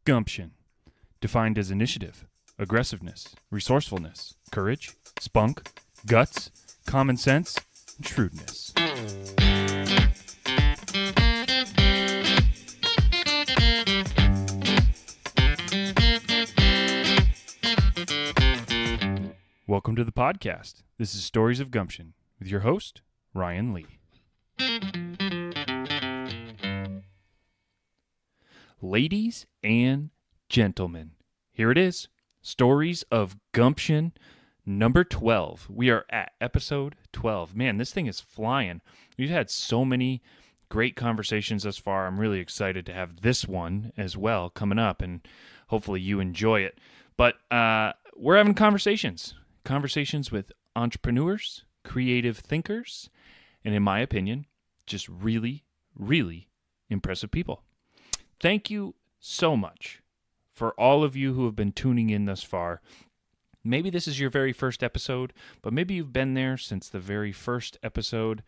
Gumption, defined as initiative, aggressiveness, resourcefulness, courage, spunk, guts, common sense, and shrewdness. Welcome to the podcast. This is Stories of Gumption with your host, Ryan Lee. Ladies and gentlemen, here it is, Stories of Gumption, number 12. We are at episode 12. Man, this thing is flying. We've had so many great conversations thus far. I'm really excited to have this one as well coming up, and hopefully you enjoy it. But we're having conversations with entrepreneurs, creative thinkers, and in my opinion, just really, really impressive people. Thank you so much for all of you who have been tuning in thus far. Maybe this is your very first episode, but maybe you've been there since the very first episode.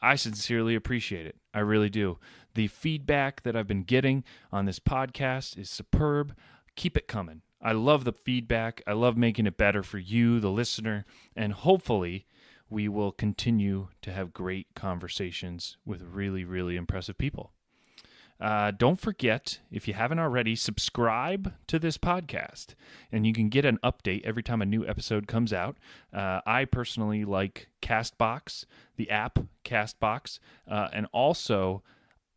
I sincerely appreciate it. I really do. The feedback that I've been getting on this podcast is superb. Keep it coming. I love the feedback. I love making it better for you, the listener, and hopefully we will continue to have great conversations with really, really impressive people. Don't forget, if you haven't already, subscribe to this podcast, and you can get an update every time a new episode comes out. I personally like Castbox, the app Castbox, and also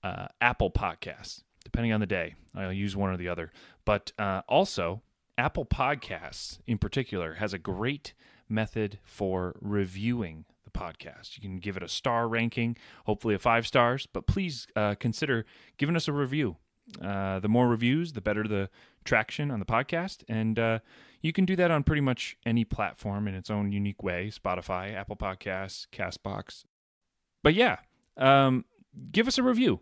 Apple Podcasts, depending on the day. I'll use one or the other. But also, Apple Podcasts in particular has a great method for reviewing the podcast. You can give it a star ranking, hopefully a 5 stars, but please consider giving us a review. The more reviews, the better the traction on the podcast, and you can do that on pretty much any platform in its own unique way: Spotify, Apple Podcasts, Castbox. But yeah, give us a review.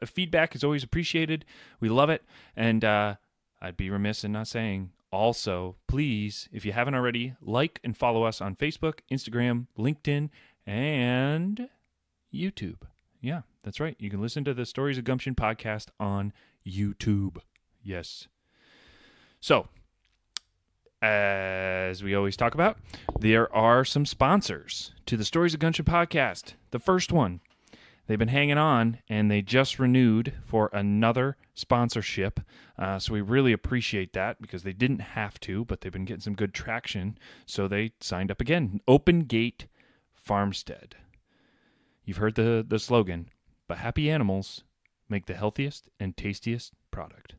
Feedback is always appreciated. We love it, and I'd be remiss in not saying, also, please, if you haven't already, like and follow us on Facebook, Instagram, LinkedIn, and YouTube. Yeah, that's right. You can listen to the Stories of Gumption podcast on YouTube. Yes. So, as we always talk about, there are some sponsors to the Stories of Gumption podcast. The first one, they've been hanging on, and they just renewed for another sponsorship. So we really appreciate that because they didn't have to, but they've been getting some good traction. So they signed up again. Open Gate Farmstead. You've heard the slogan, but happy animals make the healthiest and tastiest product.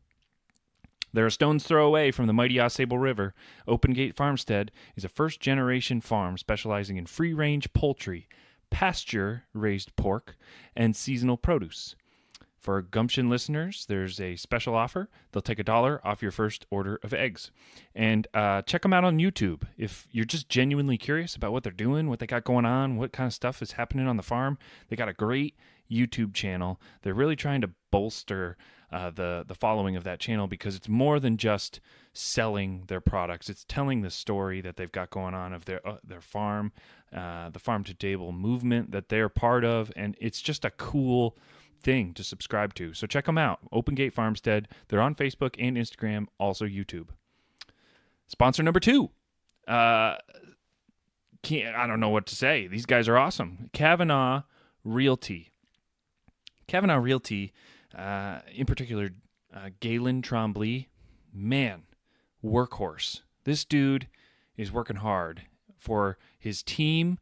They're a stone's throw away from the mighty Ausable River. Open Gate Farmstead is a first-generation farm specializing in free-range poultry, pasture-raised pork, and seasonal produce. For Gumption listeners, there's a special offer. They'll take $1 off your first order of eggs. And check them out on YouTube. If you're just genuinely curious about what they're doing, what they got going on, what kind of stuff is happening on the farm, they got a great YouTube channel. They're really trying to bolster the following of that channel because it's more than just selling their products. It's telling the story that they've got going on of their farm, the farm to table movement that they're part of, and it's just a cool thing to subscribe to. So check them out. Open Gate Farmstead. They're on Facebook and Instagram, also YouTube. Sponsor number 2. I don't know what to say. These guys are awesome. Kavanaugh Realty. Kavanaugh Realty, in particular, Galen Trombley, man, workhorse. This dude is working hard for his team,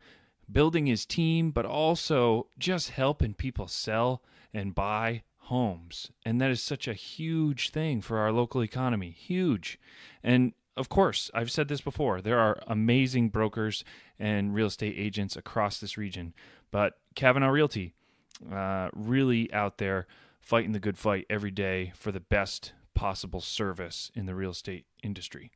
building his team, but also just helping people sell and buy homes. And that is such a huge thing for our local economy. Huge. And of course, I've said this before, there are amazing brokers and real estate agents across this region, but Kavanaugh Realty, really out there fighting the good fight every day for the best possible service in the real estate industry.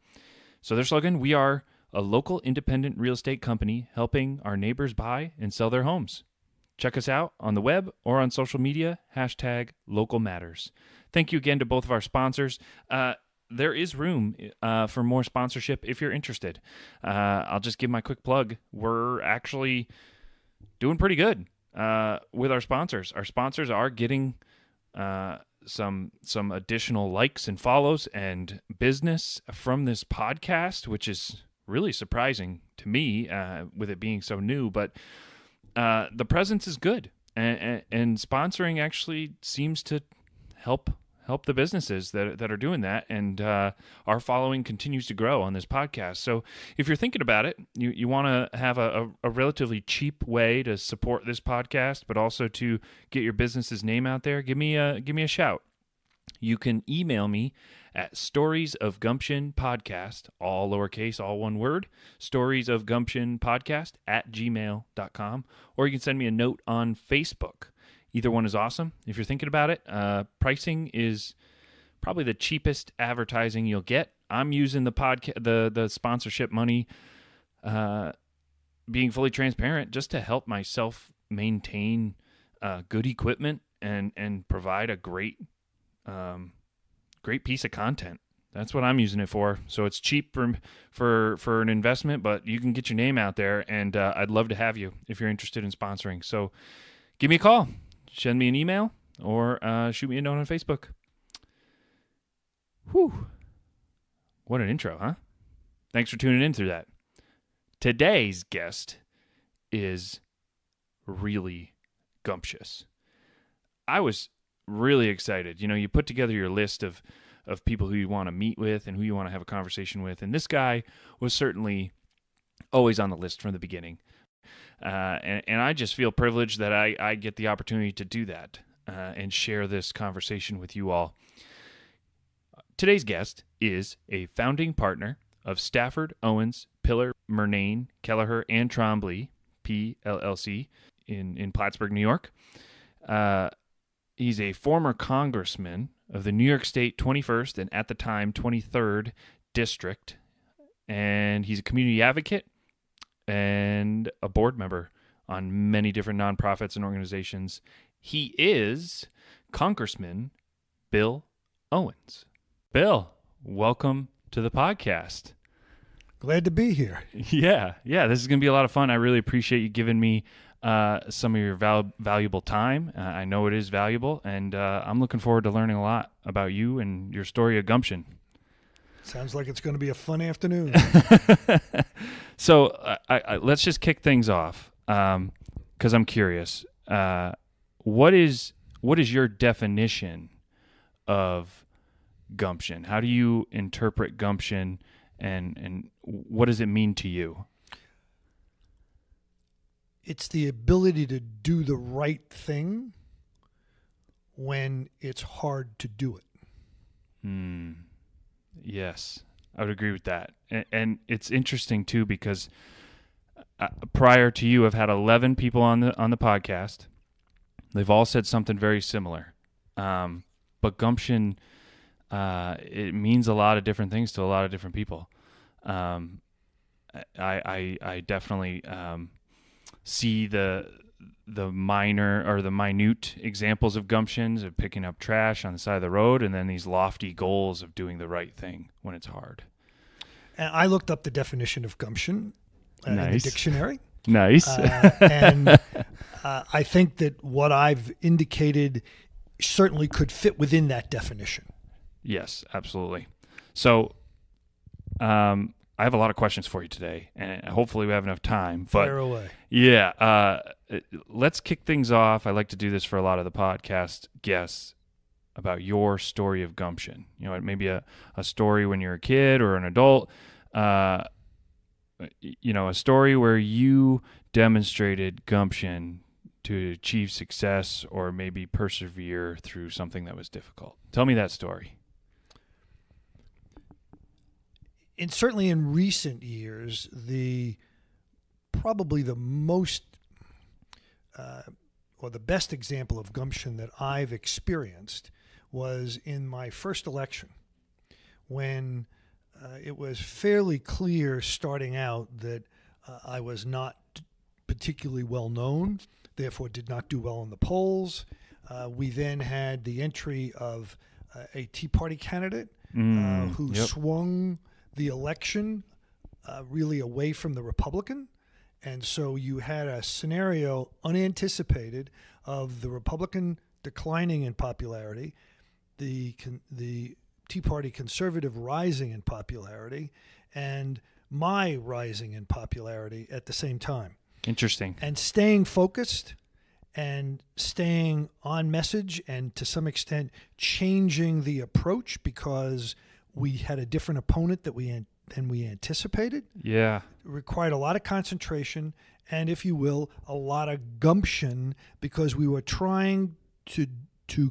So their slogan, we are a local independent real estate company helping our neighbors buy and sell their homes. Check us out on the web or on social media, #LocalMatters. Thank you again to both of our sponsors. There is room for more sponsorship if you're interested. I'll just give my quick plug. We're actually doing pretty good with our sponsors. Our sponsors are getting some additional likes and follows and business from this podcast, which is really surprising to me with it being so new. But the presence is good, and sponsoring actually seems to help the businesses that are doing that, and our following continues to grow on this podcast. So if you're thinking about it, you want to have a relatively cheap way to support this podcast, but also to get your business's name out there, give me a shout. You can email me at storiesofgumptionpodcast, all lowercase, all one word, storiesofgumptionpodcast@gmail.com, or you can send me a note on Facebook. Either one is awesome. If you're thinking about it, pricing is probably the cheapest advertising you'll get. I'm using the sponsorship money, being fully transparent, just to help myself maintain good equipment and provide a great piece of content. That's what I'm using it for. So it's cheap for an investment, but you can get your name out there, and I'd love to have you if you're interested in sponsoring. So give me a call. Send me an email or shoot me a note on Facebook. Whew. What an intro, huh? Thanks for tuning in through that. Today's guest is really gumptious. I was really excited. You put together your list of people who you want to meet with and who you want to have a conversation with, and this guy was certainly always on the list from the beginning. And I just feel privileged that I get the opportunity to do that and share this conversation with you all. Today's guest is a founding partner of Stafford Owens, Pillar, Murnane, Kelleher, and Trombley, PLLC, in Plattsburgh, New York. He's a former congressman of the New York State 21st and at the time 23rd District, and he's a community advocate and a board member on many different nonprofits and organizations. He is Congressman Bill Owens. Bill, welcome to the podcast. Glad to be here. Yeah, this is going to be a lot of fun. I really appreciate you giving me some of your valuable time. I know it is valuable, and I'm looking forward to learning a lot about you and your story of gumption. Sounds like it's going to be a fun afternoon. So let's just kick things off because I'm curious. What is your definition of gumption? How do you interpret gumption, and what does it mean to you? It's the ability to do the right thing when it's hard to do it. Yes, I would agree with that. And it's interesting too because prior to you, I've had 11 people on the podcast. They've all said something very similar. But gumption, it means a lot of different things to a lot of different people. I definitely see the minor or the minute examples of gumptions of picking up trash on the side of the road, and then these lofty goals of doing the right thing when it's hard. And I looked up the definition of gumption in the dictionary. Nice. And I think that what I've indicated certainly could fit within that definition. Yes, absolutely. So I have a lot of questions for you today, and hopefully we have enough time. Fire away. Yeah. Let's kick things off. I like to do this for a lot of the podcast guests about your story of gumption. Maybe a story when you're a kid or an adult. A story where you demonstrated gumption to achieve success or maybe persevere through something that was difficult. Tell me that story. And certainly in recent years, probably the most or the best example of gumption that I've experienced was in my first election, when it was fairly clear starting out that I was not particularly well known, therefore did not do well in the polls. We then had the entry of a Tea Party candidate who swung the election really away from the Republican. And so you had a scenario unanticipated of the Republican declining in popularity the Tea Party conservative rising in popularity and my rising in popularity at the same time. Interesting. And staying focused and staying on message, and to some extent changing the approach because we had a different opponent than we anticipated. Yeah. It required a lot of concentration and, if you will, a lot of gumption, because we were trying to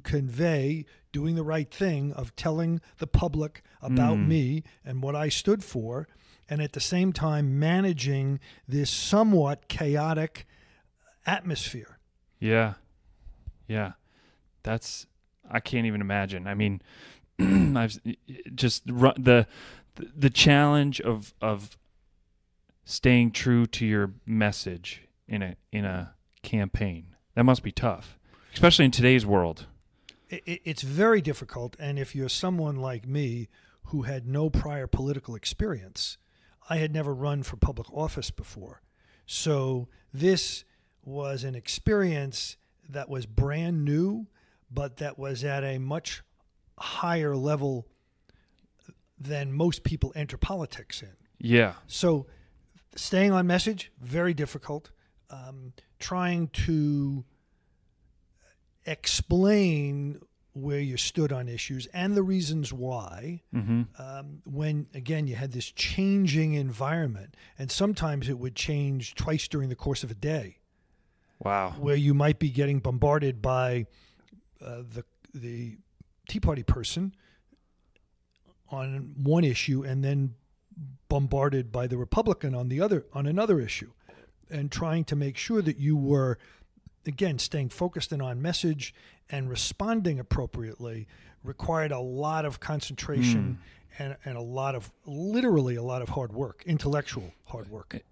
convey, doing the right thing of telling the public about me and what I stood for, and at the same time managing this somewhat chaotic atmosphere. Yeah. Yeah. I can't even imagine. I mean, I've just the challenge of staying true to your message in a campaign. That must be tough, especially in today's world. It's very difficult, and if you're someone like me who had no prior political experience, I had never run for public office before. So this was an experience that was brand new, but that was at a much higher level than most people enter politics in. Yeah. So staying on message, very difficult. Trying to explain where you stood on issues and the reasons why, when, again, you had this changing environment. And sometimes it would change twice during the course of a day. Wow. Where you might be getting bombarded by the Tea Party person on one issue and then bombarded by the Republican on another issue, and trying to make sure that you were, again, staying focused and on message and responding appropriately required a lot of concentration and literally a lot of hard work, intellectual hard work.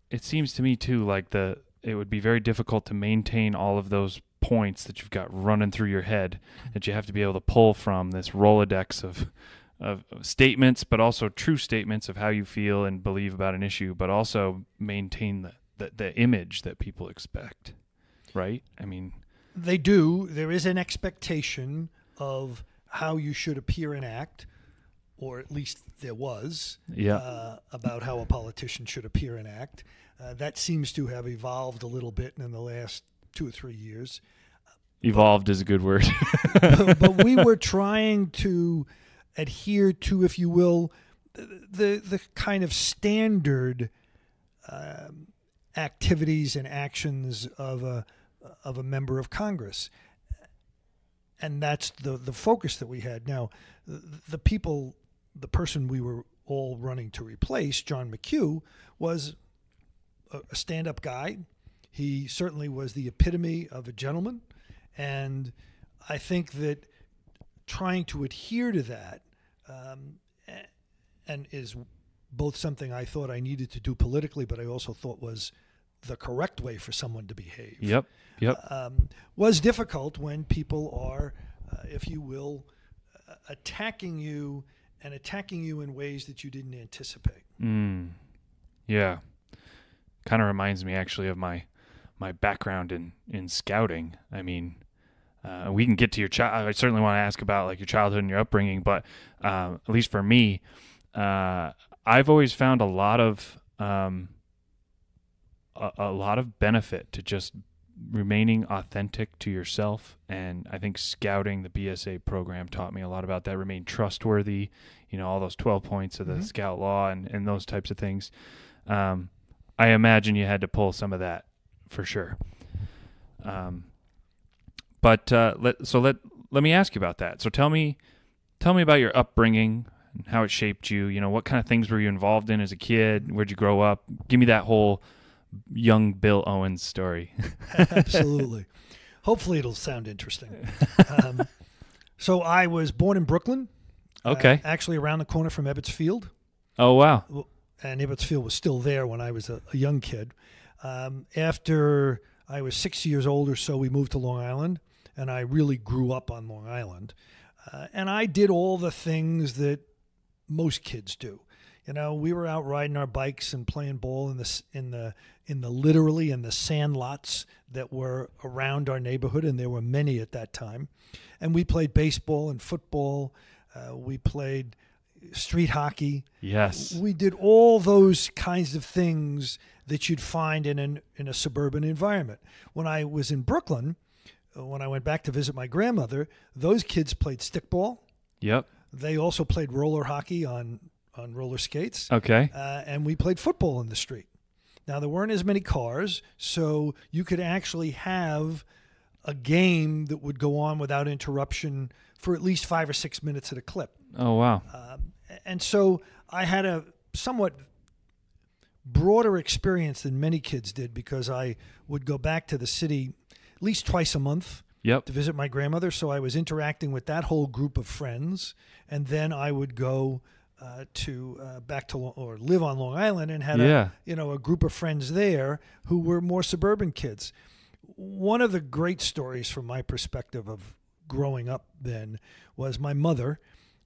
It seems to me too like it would be very difficult to maintain all of those points that you've got running through your head, that you have to be able to pull from this Rolodex of statements, but also true statements of how you feel and believe about an issue, but also maintain the image that people expect, right? I mean, they do. There is an expectation of how you should appear and act, or at least there was, about how a politician should appear and act. That seems to have evolved a little bit in the last 2 or 3 years. Evolved is a good word. But we were trying to adhere to, if you will, the kind of standard activities and actions of a member of Congress. And that's the focus that we had. Now, the person we were all running to replace, John McHugh, was a stand-up guy. He certainly was the epitome of a gentleman. And I think that trying to adhere to that and is both something I thought I needed to do politically, but I also thought was the correct way for someone to behave. Yep. Was difficult when people are, if you will, attacking you in ways that you didn't anticipate. Yeah. Kind of reminds me actually of my background in scouting. I mean, we can get to your child. I certainly want to ask about like your childhood and your upbringing, but at least for me, I've always found a lot of benefit to just remaining authentic to yourself. And I think scouting, the BSA program, taught me a lot about that. Remain trustworthy, all those 12 points of the scout law and those types of things. I imagine you had to pull some of that for sure. But let me ask you about that. So tell me about your upbringing and how it shaped you. What kind of things were you involved in as a kid? Where'd you grow up? Give me that whole young Bill Owens story. Absolutely. Hopefully it'll sound interesting. So I was born in Brooklyn. Okay. Actually around the corner from Ebbets Field. Oh, wow. And Ebbets Field was still there when I was a young kid. After I was 6 years old or so, we moved to Long Island, and I really grew up on Long Island. And I did all the things that most kids do. We were out riding our bikes and playing ball in the literally in the sandlots that were around our neighborhood, and there were many at that time. And we played baseball and football. We played street hockey. Yes. We did all those kinds of things that you'd find in a suburban environment. When I was in Brooklyn, when I went back to visit my grandmother, those kids played stickball. Yep. They also played roller hockey on roller skates. Okay. And we played football in the street. Now, there weren't as many cars, so you could actually have a game that would go on without interruption for at least 5 or 6 minutes at a clip. Oh, wow. And so I had a somewhat broader experience than many kids did, because I would go back to the city at least twice a month to visit my grandmother. So I was interacting with that whole group of friends, and then I would go back to or live on Long Island and had a group of friends there who were more suburban kids. One of the great stories from my perspective of growing up then was my mother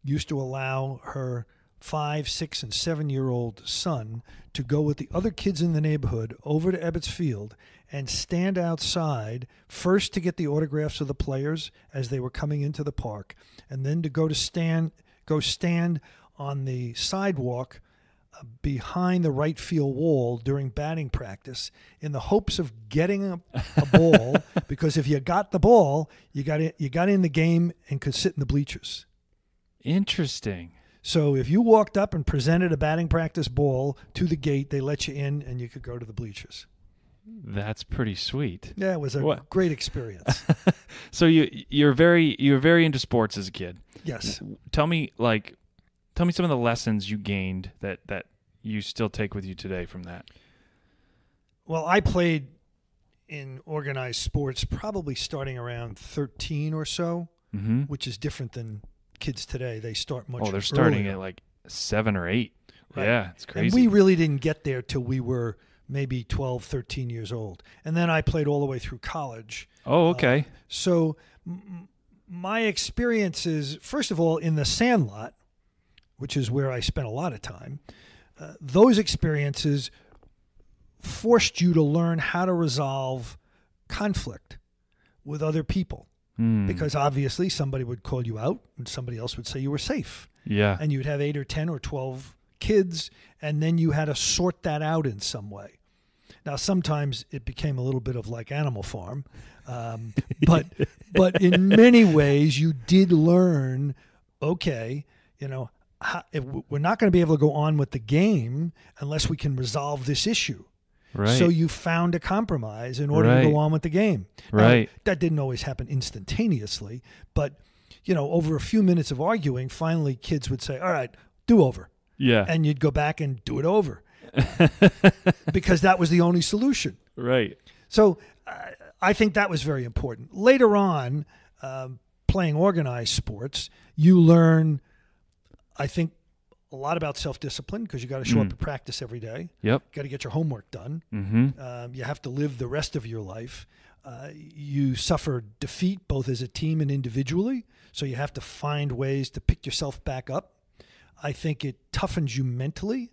used to allow her 5, 6, and 7-year-old son to go with the other kids in the neighborhood over to Ebbets Field and stand outside, first to get the autographs of the players as they were coming into the park, and then to go stand on the sidewalk behind the right field wall during batting practice in the hopes of getting a ball, because if you got the ball, you got in the game and could sit in the bleachers. Interesting. So if you walked up and presented a batting practice ball to the gate, they let you in and you could go to the bleachers. That's pretty sweet. Yeah, it was a great experience. So you're very into sports as a kid. Yes. Tell me some of the lessons you gained that you still take with you today from that. Well, I played in organized sports probably starting around 13 or so, which is different than kids today. They start much earlier. Oh, they're starting at like 7 or 8. Right. Yeah, it's crazy. And we really didn't get there till we were maybe 12, 13 years old. And then I played all the way through college. Oh, okay. So my experiences, first of all, in the sandlot, which is where I spent a lot of time, those experiences forced you to learn how to resolve conflict with other people. Because obviously somebody would call you out and somebody else would say you were safe. Yeah. And you'd have 8 or 10 or 12 kids, and then you had to sort that out in some way. Now, sometimes it became a little bit of like Animal Farm, but in many ways you did learn, okay, if we're not going to be able to go on with the game unless we can resolve this issue. Right. So you found a compromise in order to go on with the game. Right. Now, that didn't always happen instantaneously, but over a few minutes of arguing, finally kids would say, all right, do over. Yeah. And you'd go back and do it over because that was the only solution. Right. So I think that was very important. Later on, playing organized sports, you learn, I think, a lot about self-discipline, because you got to show up to practice every day. Yep. Got to get your homework done. You have to live the rest of your life. You suffer defeat both as a team and individually, so you have to find ways to pick yourself back up. I think it toughens you mentally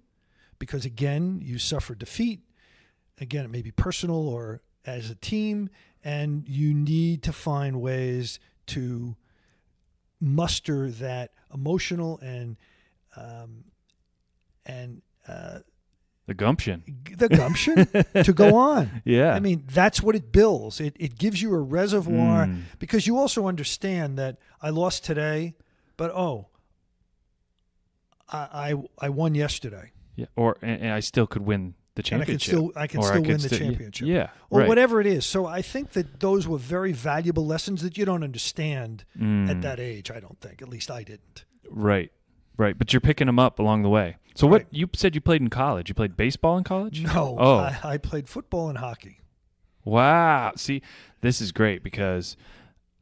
because, again, you suffer defeat. Again, it may be personal or as a team, and you need to find ways to muster that emotional and the gumption to go on. Yeah. I mean, that's what it builds. It gives you a reservoir, because you also understand that I lost today, but I won yesterday. Yeah. And I still could win the championship. And I can still win the championship. Yeah. Or whatever it is. So I think that those were very valuable lessons that you don't understand at that age, I don't think. At least I didn't. Right. Right. But you're picking them up along the way. So what you said you played in college? You played baseball in college? No. I played football and hockey. Wow. See, this is great because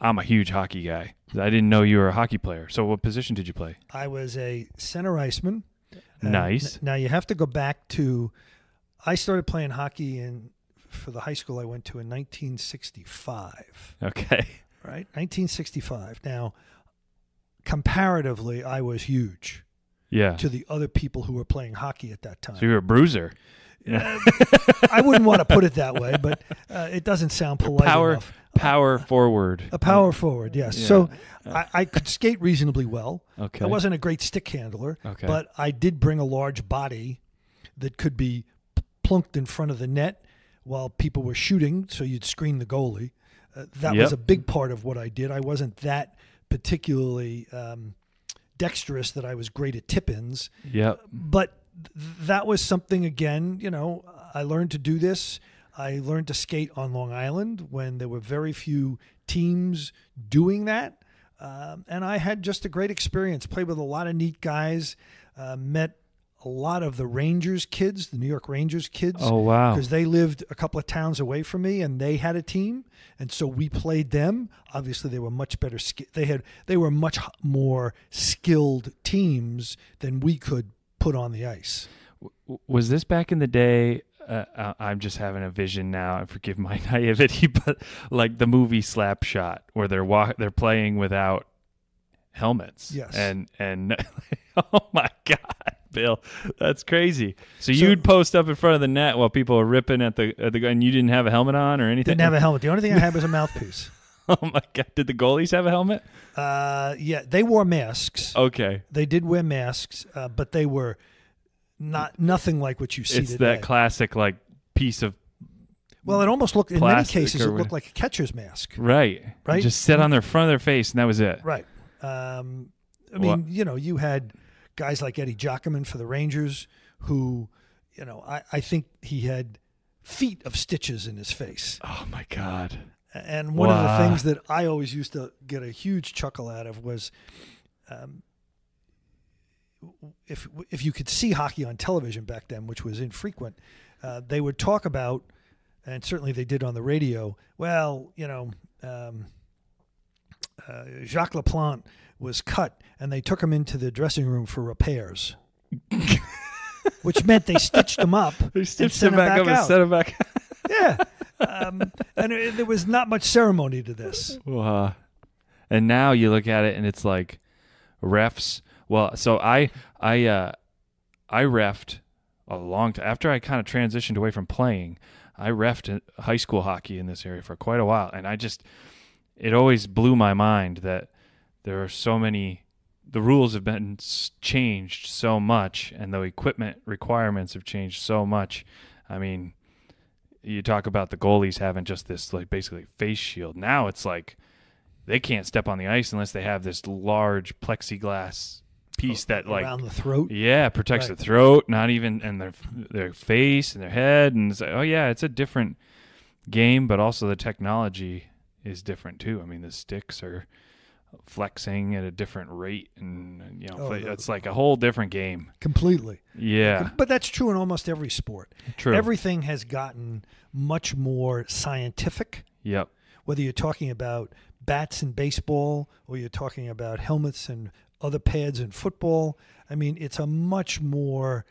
I'm a huge hockey guy. I didn't know you were a hockey player. So what position did you play? I was a center iceman. Nice. Now you have to go back to, I started playing hockey for the high school I went to in 1965. Okay. Right? 1965. Now, comparatively, I was huge. Yeah. to the other people who were playing hockey at that time. So you were a bruiser. I wouldn't want to put it that way, but it doesn't sound polite enough. Power forward. A power forward, yes. Yeah. So I could skate reasonably well. Okay. I wasn't a great stick handler, Okay. but I did bring a large body that could be plunked in front of the net while people were shooting, so you'd screen the goalie. That was a big part of what I did. I wasn't that particularly dexterous that I was great at tip-ins. Yep. But that was something, again, I learned to do this. I learned to skate on Long Island when there were very few teams doing that. And I had just a great experience. Played with a lot of neat guys. Met a lot of the Rangers kids, the New York Rangers kids. Oh, wow. Because they lived a couple of towns away from me, and they had a team. And so we played them. Obviously, they were much better. They were much more skilled teams than we could put on the ice. Was this back in the day? I'm just having a vision now. Forgive my naivety, but like the movie Slapshot, where they're playing without helmets. Yes. And oh my God, Bill, that's crazy. So you'd post up in front of the net while people are ripping at the and you didn't have a helmet on or anything? Didn't have a helmet. The only thing I had was a mouthpiece. Oh my God! Did the goalies have a helmet? Yeah, they wore masks. Okay. They did wear masks, but they were nothing like what you see It's today. that classic like piece of Well, it almost looked, in many plastic cases, it or looked like a catcher's mask. right. Right? Just sit on their front of their face and that was it. Right. I mean, you had guys like Eddie Giacomin for the Rangers who, I think he had feet of stitches in his face. Oh my God. And one of the things that I always used to get a huge chuckle out of was if you could see hockey on television back then, which was infrequent, they would talk about, and certainly they did on the radio, well, Jacques Laplante was cut, and they took him into the dressing room for repairs, which meant they stitched him up They and stitched sent him him back back up and out. sent him back. Yeah. And there was not much ceremony to this. And now you look at it and it's like refs. Well, so I reffed a long time after I kind of transitioned away from playing. I reffed high school hockey in this area for quite a while, and it always blew my mind that there are so many. The rules have been changed so much, and the equipment requirements have changed so much. I mean, you talk about the goalies having just this like basically face shield. Now it's like they can't step on the ice unless they have this large plexiglass piece that like around the throat. Yeah, protects Right. the throat, not even and their face and their head, and it's like, oh yeah, it's a different game, but also the technology is different too. I mean, the sticks are flexing at a different rate, and it's like a whole different game. Completely. Yeah, But that's true in almost every sport. true. Everything has gotten much more scientific, Yep. whether you're talking about bats in baseball or you're talking about helmets and other pads in football. I mean, it's a much more,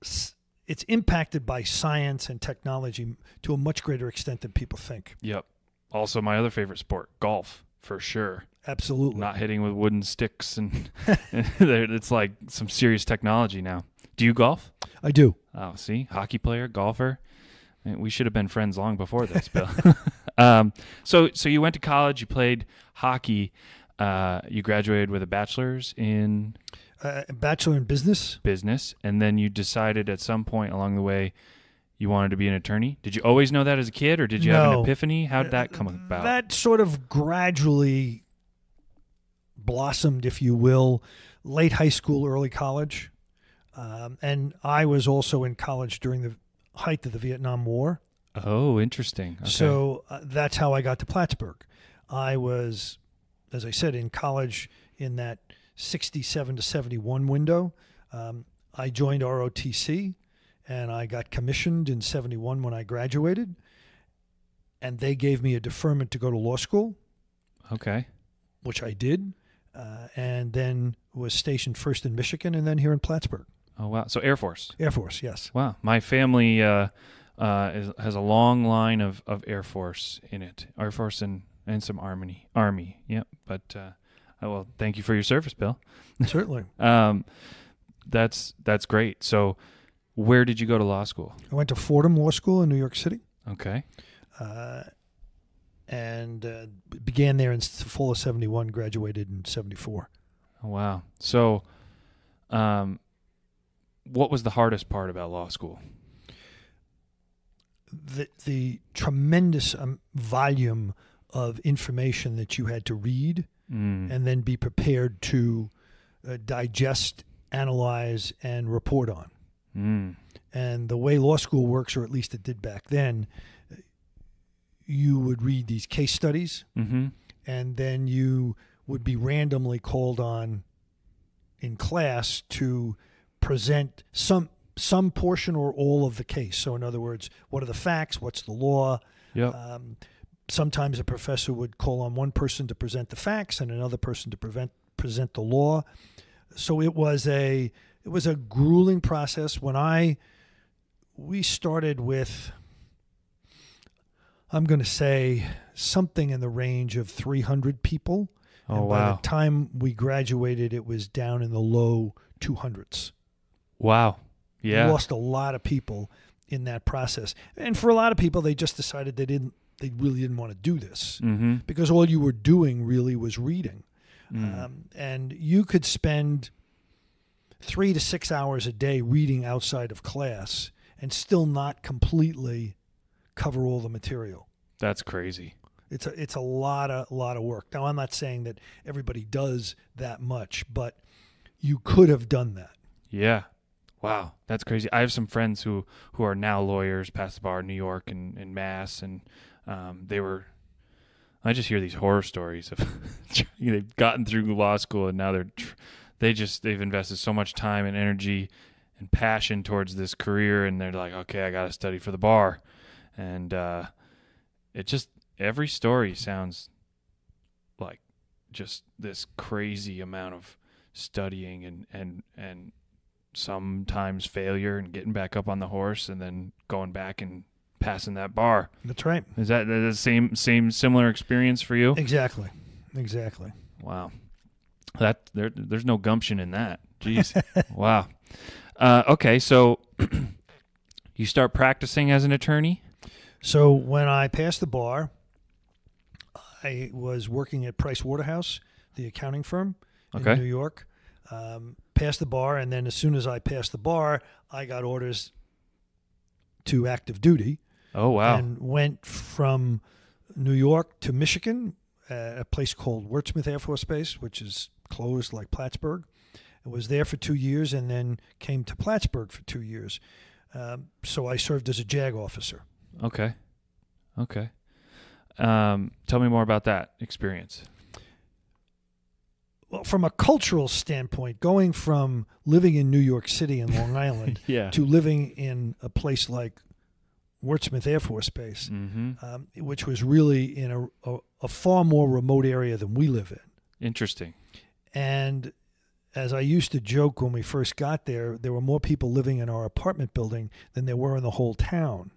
it's impacted by science and technology to a much greater extent than people think. Yep. Also, my other favorite sport, golf, for sure. Absolutely. Not hitting with wooden sticks, and it's like some serious technology now. Do you golf? I do. Oh, see, hockey player, golfer. Man, we should have been friends long before this, Bill. So you went to college, you played hockey, you graduated with a bachelor's in Bachelor in business. business, and then you decided at some point along the way you wanted to be an attorney. Did you always know that as a kid, or did you have an No. epiphany? How did that come about? That sort of gradually blossomed, if you will, late high school, early college. And I was also in college during the height of the Vietnam War. Oh, interesting. Okay. So that's how I got to Plattsburgh. I was, as I said, in college in that 67 to 71 window. I joined ROTC, and I got commissioned in 71 when I graduated. And they gave me a deferment to go to law school, Okay. which I did, and then was stationed first in Michigan and then here in Plattsburgh. Oh, wow. So Air Force. Air Force, yes. Wow. My family has a long line of Air Force in it. Air Force and some Army. Yep. But, well, thank you for your service, Bill. Certainly. That's great. So where did you go to law school? I went to Fordham Law School in New York City. Okay. And began there in the fall of 71, graduated in 74. Oh, wow. So what was the hardest part about law school? The tremendous volume of information that you had to read and then be prepared to digest, analyze, and report on. And the way law school works, or at least it did back then, you would read these case studies, and then you would be randomly called on in class to present some portion or all of the case. So in other words, what are the facts? What's the law? Yep. Sometimes a professor would call on one person to present the facts and another person to present the law. So it was a grueling process. We started with, I'm going to say, something in the range of 300 people. Oh, and wow. by the time we graduated, it was down in the low 200s. Wow. Yeah. We lost a lot of people in that process. And for a lot of people, they just decided they really didn't want to do this because all you were doing really was reading. And you could spend 3 to 6 hours a day reading outside of class and still not completely cover all the material. That's crazy. It's a lot of work. Now, I'm not saying that everybody does that much, but you could have done that. Yeah. Wow, that's crazy. I have some friends who are now lawyers, past the bar in New York and Mass, and I just hear these horror stories of they've gotten through law school and now they've invested so much time and energy and passion towards this career, and they're like, okay, I got to study for the bar, and every story sounds like just this crazy amount of studying and sometimes failure and getting back up on the horse and then going back and passing that bar. That's right. Is that the same similar experience for you? Exactly. Wow. There's no gumption in that. Jeez. Wow. Okay, so you start practicing as an attorney? So when I passed the bar, I was working at Price Waterhouse, the accounting firm in New York. Passed the bar, and then as soon as I passed the bar, I got orders to active duty. Oh, wow. And went from New York to Michigan, a place called Wurtsmith Air Force Base, which is closed like Plattsburgh. I was there for 2 years and then came to Plattsburgh for 2 years. So I served as a JAG officer. Okay. Tell me more about that experience. Well, from a cultural standpoint, going from living in New York City and Long Island to living in a place like Wurtsmith Air Force Base, which was really in a far more remote area than we live in. Interesting. And as I used to joke when we first got there were more people living in our apartment building than there were in the whole town.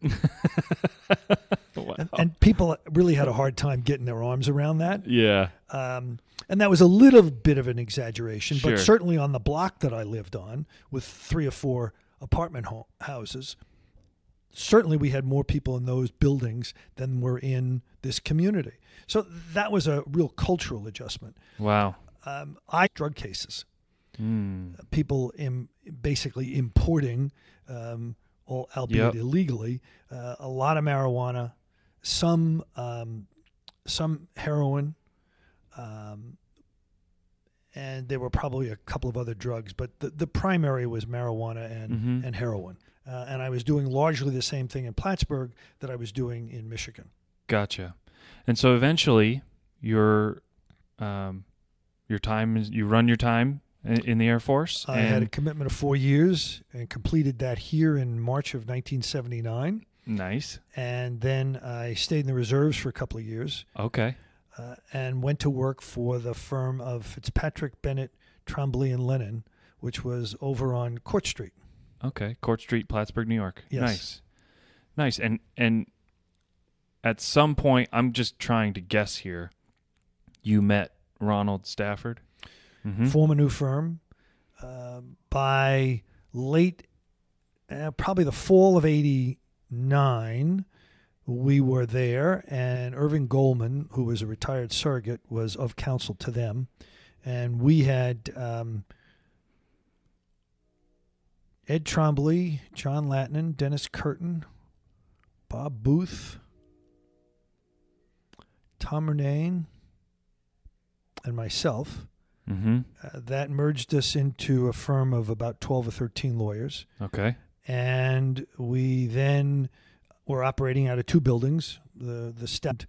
Wow. And people really had a hard time getting their arms around that. Yeah. And that was a little bit of an exaggeration, Sure. but certainly on the block that I lived on with 3 or 4 apartment houses, certainly we had more people in those buildings than were in this community. So that was a real cultural adjustment. Wow. Drug cases. People basically importing, albeit illegally, a lot of marijuana, some heroin, and there were probably a couple of other drugs, but the primary was marijuana and heroin. And I was doing largely the same thing in Plattsburgh that I was doing in Michigan. Gotcha. And so eventually your time is, you run your time in the Air Force? I had a commitment of 4 years and completed that here in March of 1979. Nice. And then I stayed in the reserves for a couple of years. Okay. And went to work for the firm of Fitzpatrick, Bennett, Trombley, and Lennon, which was over on Court Street. Okay. Court Street, Plattsburgh, New York. Yes. Nice. And at some point, I'm just trying to guess here, you met Ronald Stafford? Form a new firm. by late, probably the fall of '89, we were there, and Irving Goldman, who was a retired surrogate, was of counsel to them. And we had Ed Trombley, John Latnin, Dennis Curtin, Bob Booth, Tom Renane, and myself. Mm-hmm. That merged us into a firm of about 12 or 13 lawyers. Okay. And we then were operating out of two buildings. The state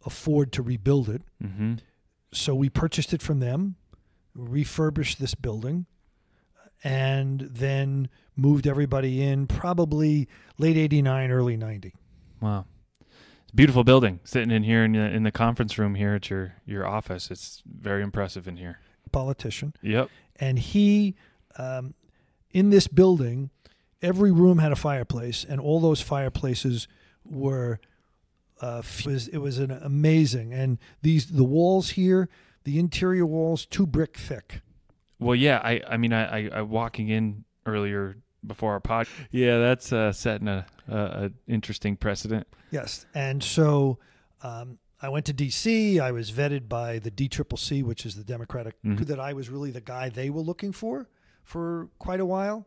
afford to rebuild it. Mm-hmm. So we purchased it from them, refurbished this building, and then moved everybody in probably late '89, early '90. Wow. It's a beautiful building. Sitting in here in the conference room here at your office. It's very impressive in here. Politician. Yep. And he, in this building, every room had a fireplace, and all those fireplaces were, it was an amazing. And the walls here, the interior walls, 2 brick thick. Well, yeah, I mean, I walking in earlier before our pod. Yeah, that's setting a interesting precedent. Yes, and so I went to D.C. I was vetted by the DCCC, which is the Democratic, that I was really the guy they were looking for quite a while.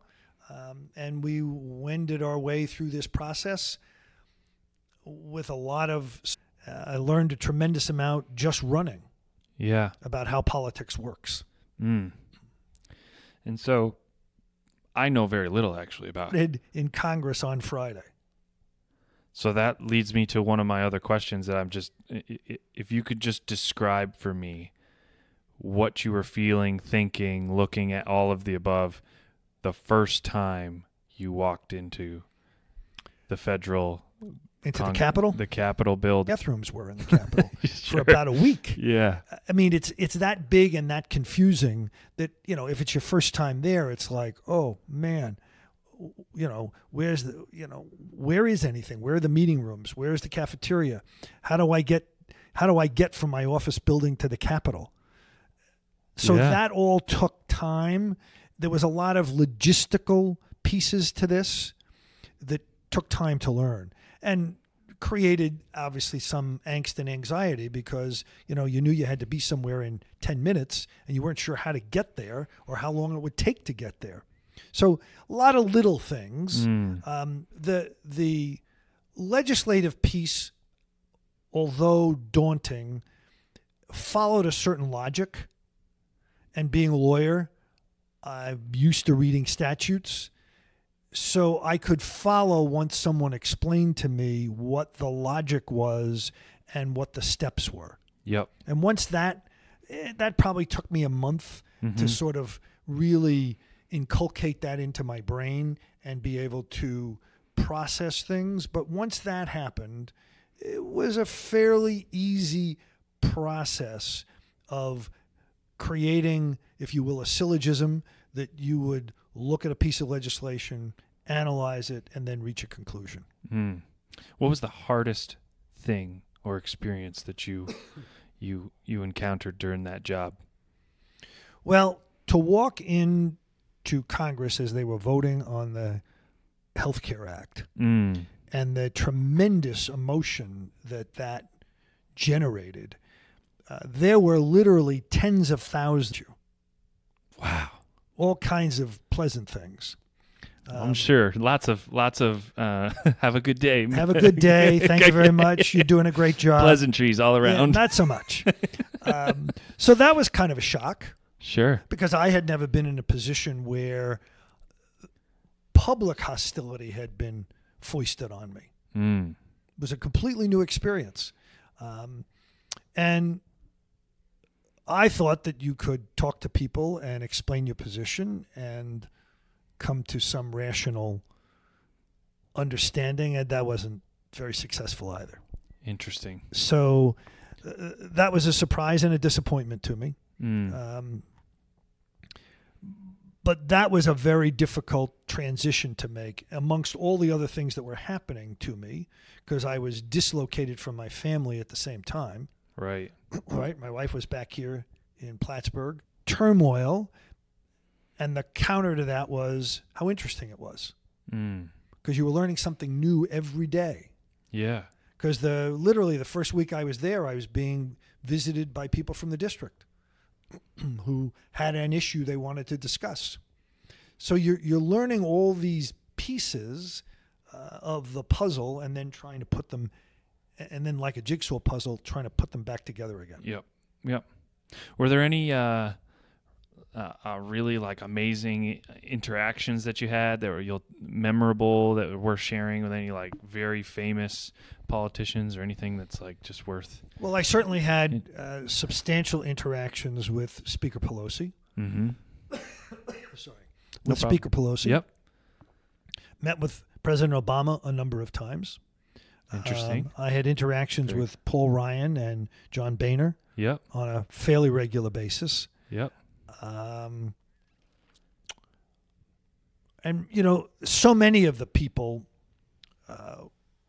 And we wended our way through this process with a lot of, I learned a tremendous amount just running. Yeah. About how politics works. Mm. And so I know very little actually about it. In Congress on Friday. So that leads me to one of my other questions that if you could just describe for me what you were feeling, thinking, looking at all of the above the first time you walked into the federal... Into the Capitol? The Capitol building. Bathrooms were in the Capitol Sure. for about a week. Yeah. I mean, it's that big and that confusing that, if it's your first time there, it's like, oh, man, where is anything? Where are the meeting rooms? Where is the cafeteria? How do I get from my office building to the Capitol? So that all took time. There was a lot of logistical pieces to this that took time to learn. And created, obviously, some angst and anxiety because, you knew you had to be somewhere in 10 minutes and you weren't sure how to get there or how long it would take to get there. So a lot of little things. The legislative piece, although daunting, followed a certain logic. And being a lawyer, I'm used to reading statutes. So I could follow once someone explained to me what the logic was and what the steps were. Yep. And once that probably took me a month to sort of really inculcate that into my brain and be able to process things. But once that happened, it was a fairly easy process of creating, if you will, a syllogism that you would look at a piece of legislation, analyze it, and then reach a conclusion. What was the hardest thing or experience that you encountered during that job? Well, to walk into Congress as they were voting on the Health Care Act and the tremendous emotion that generated, there were literally tens of thousands. Wow. All kinds of pleasant things. I'm sure. Lots of have a good day. Have a good day. Thank you very much. You're doing a great job. Pleasantries all around. Yeah, not so much. So that was kind of a shock. Sure. Because I had never been in a position where public hostility had been foisted on me. It was a completely new experience. And I thought that you could talk to people and explain your position and come to some rational understanding, and that wasn't very successful either. Interesting. So that was a surprise and a disappointment to me. But that was a very difficult transition to make amongst all the other things that were happening to me because I was dislocated from my family at the same time. Right. Right. My wife was back here in Plattsburgh. Turmoil. And the counter to that was how interesting it was, Mm. because you were learning something new every day. Yeah. Because literally the first week I was there, I was being visited by people from the district who had an issue they wanted to discuss. So you're learning all these pieces of the puzzle, and then trying to put them, and then like a jigsaw puzzle, trying to put them back together again. Yep. Were there any really like amazing interactions that you had that were memorable, that were worth sharing with any like very famous politicians or anything that's like just worth? Well, I certainly had substantial interactions with Speaker Pelosi. Mm-hmm. Sorry. No With problem. Speaker Pelosi. Yep. Met with President Obama a number of times. Interesting. I had interactions with Paul Ryan and John Boehner Yep. on a fairly regular basis. Yep. And, so many of the people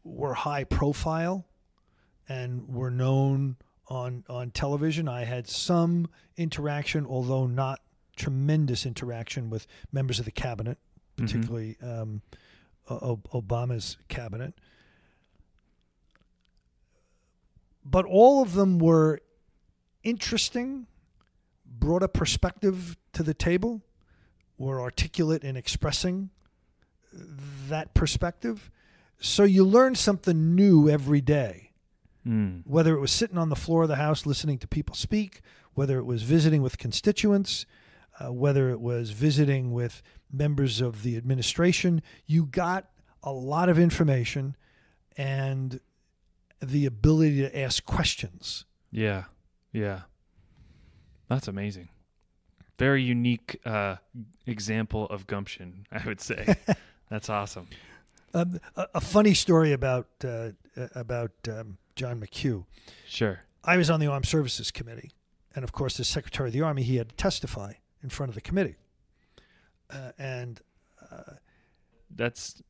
were high profile and were known on television. I had some interaction, although not tremendous interaction, with members of the cabinet, particularly Obama's cabinet. But all of them were interesting, brought a perspective to the table, were articulate in expressing that perspective. So you learn something new every day, whether it was sitting on the floor of the House listening to people speak, whether it was visiting with constituents, whether it was visiting with members of the administration. You got a lot of information and the ability to ask questions. Yeah. That's amazing. Very unique example of gumption, I would say. That's awesome. A funny story about John McHugh. Sure. I was on the Armed Services Committee, and of course, as Secretary of the Army, he had to testify in front of the committee. That's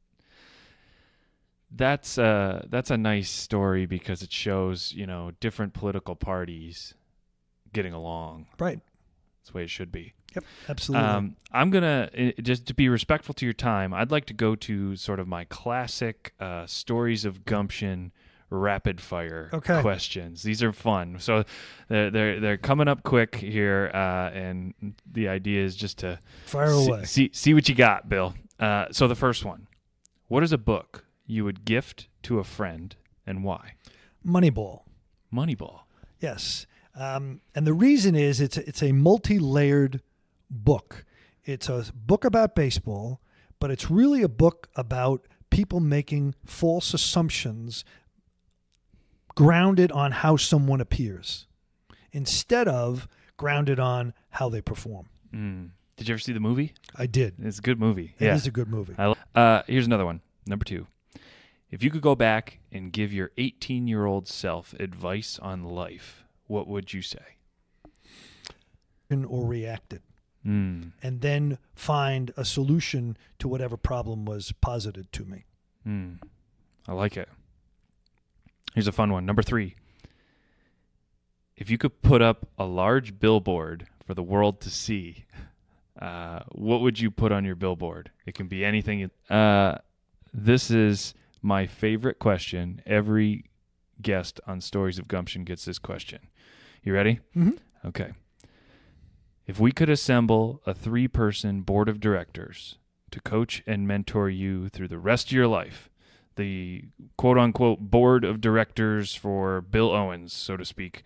a nice story because it shows, different political parties getting along. Right. That's the way it should be. Yep, absolutely. I'm going to, just to be respectful to your time, I'd like to go to sort of my classic Stories of Gumption rapid fire questions. These are fun. So they're coming up quick here, and the idea is just to fire away. See what you got, Bill. So the first one, what is a book you would gift to a friend and why? Moneyball. Moneyball. Yes. And the reason is it's a multi-layered book. It's a book about baseball, but it's really a book about people making false assumptions grounded on how someone appears instead of grounded on how they perform. Did you ever see the movie? I did. It's a good movie. It is a good movie. Here's another one. Number 2. If you could go back and give your 18-year-old self advice on life, what would you say? Or reacted. And then find a solution to whatever problem was posited to me. I like it. Here's a fun one. Number 3. If you could put up a large billboard for the world to see, what would you put on your billboard? It can be anything. This is my favorite question. Every guest on Stories of Gumption gets this question. You ready? Mm-hmm. Okay. If we could assemble a 3-person board of directors to coach and mentor you through the rest of your life, the quote-unquote board of directors for Bill Owens, so to speak,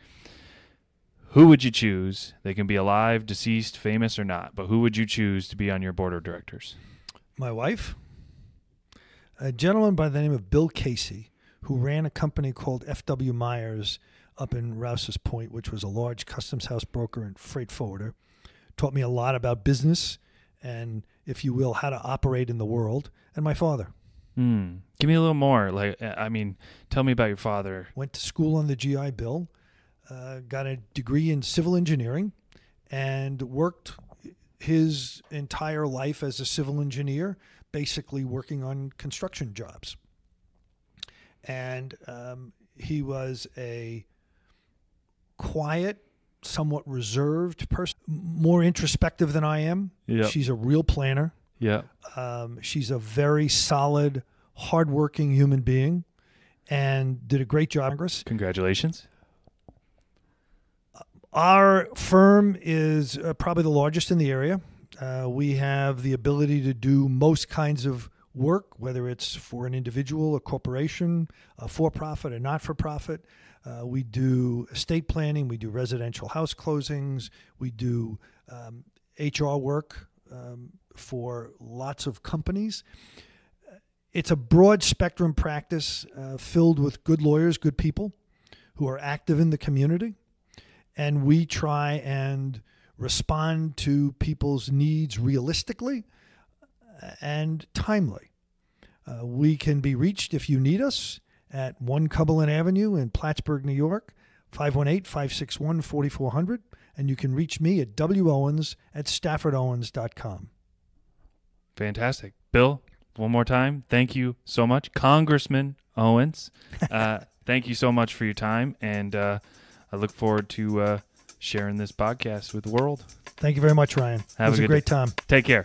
who would you choose? They can be alive, deceased, famous, or not, but who would you choose to be on your board of directors? My wife, a gentleman by the name of Bill Casey, who ran a company called F.W. Myers up in Rouse's Point, which was a large customs house broker and freight forwarder. Taught me a lot about business and, if you will, how to operate in the world. And my father. Give me a little more. Tell me about your father. Went to school on the GI Bill, got a degree in civil engineering, and worked his entire life as a civil engineer, basically working on construction jobs. And he was a quiet, somewhat reserved person, more introspective than I am. Yep. She's a real planner. Yeah. She's a very solid, hardworking human being and did a great job in Congress. Congratulations. Our firm is probably the largest in the area. We have the ability to do most kinds of work, whether it's for an individual, a corporation, a for-profit, a not-for-profit. We do estate planning. We do residential house closings. We do HR work for lots of companies. It's a broad spectrum practice filled with good lawyers, good people who are active in the community. And we try and respond to people's needs realistically and timely. We can be reached if you need us at 1 Cumberland Avenue in Plattsburgh, New York, 518-561-4400. And you can reach me at wowens@staffordowens.com. Fantastic. Bill, one more time, thank you so much. Congressman Owens, thank you so much for your time. And I look forward to sharing this podcast with the world. Thank you very much, Ryan. It was a great time. Take care.